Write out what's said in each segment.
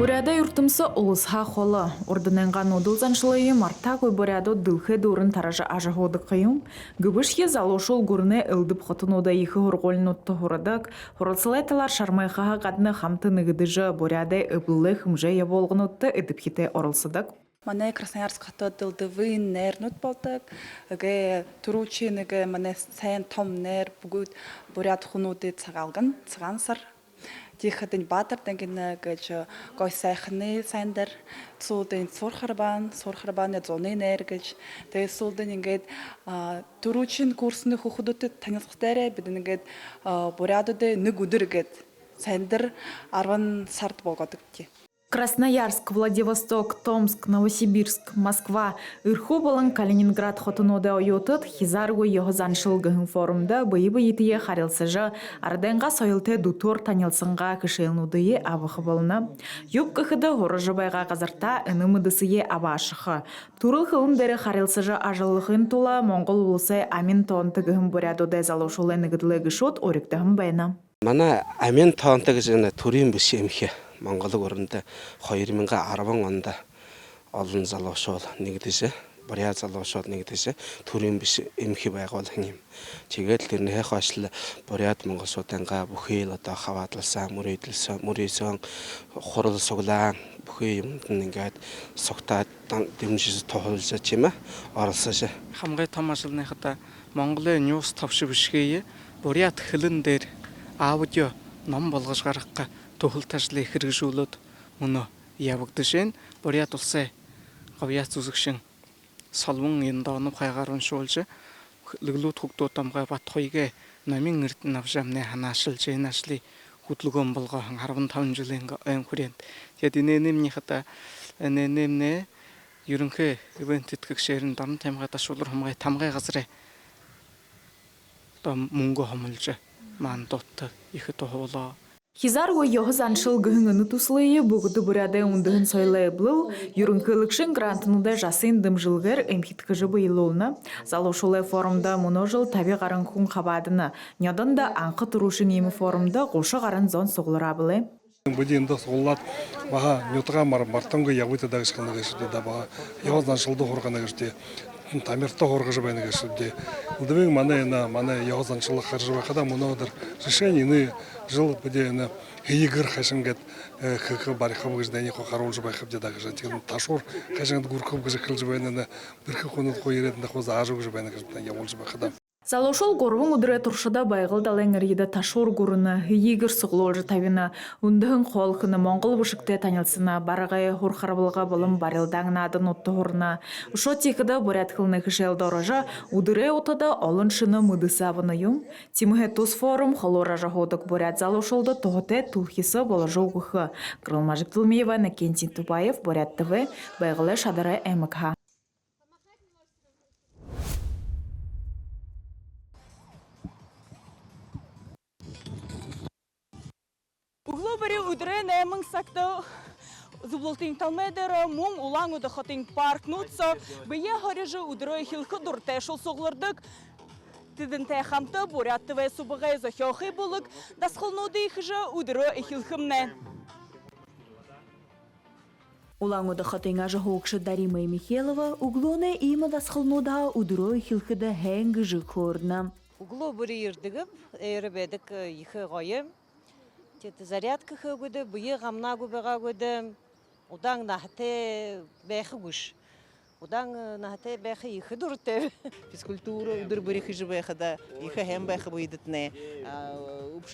Буряда юртымсы улысха холы. Ордыненған удылзаншылайы мартагой буряду дылхе дурын таража ажаходы қиым. Гүбішке залошул гурне ылдып хотынуда ехі хұрғолын отты хұрыдық. Хұрылсылайталар шармайқаға қадны хамты нығыдыжы бурядай ыблы хымже еболғын отты эдіп хите орылсыдық. Мане Красноярск хотод дылдывы нернут болдық. Ге туручи неге мане сайн том нер бүгүд буряд хунуды цагалган цагансар. Тихадын баатар дангин гэж гой сайхны сайндар цуудын сурхарбан зуны нэр гэж тэгээд суулдын ингээд туруучин курсны хүүхдүүдэд танилцахтайраа бид ингээд бурядууд нэг өдөр гээд сайндар 10 сард болгодог тий. Красноярск, Владивосток, Томск, Новосибирск, Москва, Ирхубалан, Калининград хотынуда ойотыд, хизаргу его заншылгығын форумда бұйыбы етіе харилсыжы, арденға сойылты дутор танилсынға кішелнудые абықы болына. Юб кіхіді ғорыжы байға қазарта үнімідісіе абашықы. Турыл қылын бәрі харилсыжы ажылығын тула, Моңғол улысы амин тоонтығығын бурядуды залушулы нігідлігі шот оректігін байна. Мана амин тоонтығы турин бүсі емхе. Монголыг өрөндө 2010 онд олон залуучууд нэгдэж буряд залуучууд нэгдэж төрийн биш эмхи байгуулсан юм. Тэгээд тэрнээ хойшлол буряд монголчуудынгаа бүхий л одоо хаваадлсан, мөрөөдсөн хурал суглаа бүхий юмд ингээд сугтаад дэмжиж тоолж чимээ оролцож. Хамгийн том ажлынхаа Монголын ньюс товш бишгээ буряд хэлэн дээр аудио ном болгож гаргах тохол тажлыг хэрэгжүүлээд мөнө явагдаж байна. Буряд улсын говьяц үзэгшин солвон эндонов хайгаар уншуулж лөглүүд хөгдүүд амгай Батхойгээ номын эрдэнэ авшамны ханаашилж энэ ажлыг хөдөлгөөн болгоон 15 жилийн айн хүрээнд. Тэгээд нэмнийхээ нэмнэ ерөнхий ивент тэтгэгчээр нь дорн тамгай дашуулар хамгай тамгай газрын одоо мөнгө хомлж маань дут ихэд хуулаа. Хизарго його заншыл гыһыңыны туслые бүгді бурядай ундығын сойлай бұл, юрынкылықшын грантынуда жасын дымжылғыр эмхиткіжі бұйылуына. Залушулай форумда мұны жыл таби ғарын күн қабадыны. Нядан да аңқы тұрушын емі форумда қошы ғарын зон соғылыра білі. Бұды енді соғылат баға нютыға мартанғы явыты дағышқаны ғышыды да баға його заншылды ғорғаны ғышды. Тамирта хоргож байна гэшүдээ. Удвиг манай його заншлах харж байхада мөнөөдөр решение жил бүдэ хийгэр хашингэд хэх барихав гэж дэний харуулж байх хэвдэ дагаж. Тэгэхээр ташуур хашинд гүрхөв гэж хэлж байна. Бэрхэ хонод хоёрээд нахуй зааж гэж байна гэж явуулж байхада. Залошол горвун удре туршыда байгыл даленгерьеде ташур гурына, егер суглолжы тавина, ундығын қолқыны Моңғол бұшықте танылсына, барағай хурхарбылға болым барылдаңына адын отты хорына. Ушо текіді буряд қылны кішел дорожа, удре отада олын шыны мұдысавыны юм. Тимухе туз форум холора жаходық буряд залошолды тоғыте тұлхысы болы жоғығы. Крылмажық Тылмеева, Накентин Тупаев, Буряд ТВ, байгылы Шадары МК. Углубари удре нэмэн сакта зублтин талмедера мун улан удахатин парк нутса бие харижа удре хилхы дуртешул соглардык тидин тэхамта буряд тве субагай захёхи булык дасхылнуды хижа удре хилхымне. Улан удахатин ажа хоокшы Дарима Михайлова углоне има дасхылнуда удре хилхыда хэнг жикорна. Углубари ирдыгып эрбедик ихы гайым. Зарядка хөгөдө бие гамна губега гөдө удан нахте бэхгүш удан нахте бэхи ихе дурте физкультура удар бери хижи бэхада ихе хэм бэхи буйдытне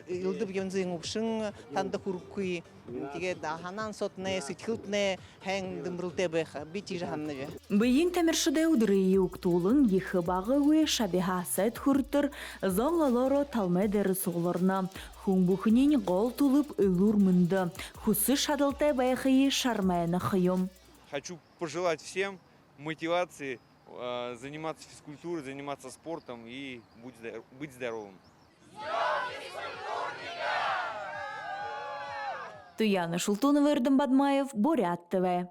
илдып гензин упшин танда хуркуй тиге ханан сотне ситхутне хэн дымрылте бэха бити жаханны Быйын тамиршыда удыры юктулын ихе багы уе шабиха сет хуртыр зоңалоро талмедер сугларна Хумбухнин гол тулып ылур мында. Хусы шадылтай байхи шармайны хыйым. Хочу пожелать всем мотивации, заниматься физкультурой, заниматься спортом и быть здоровым. Туяна Шултунова, Эрдем Бадмаев, Буряд ТВ.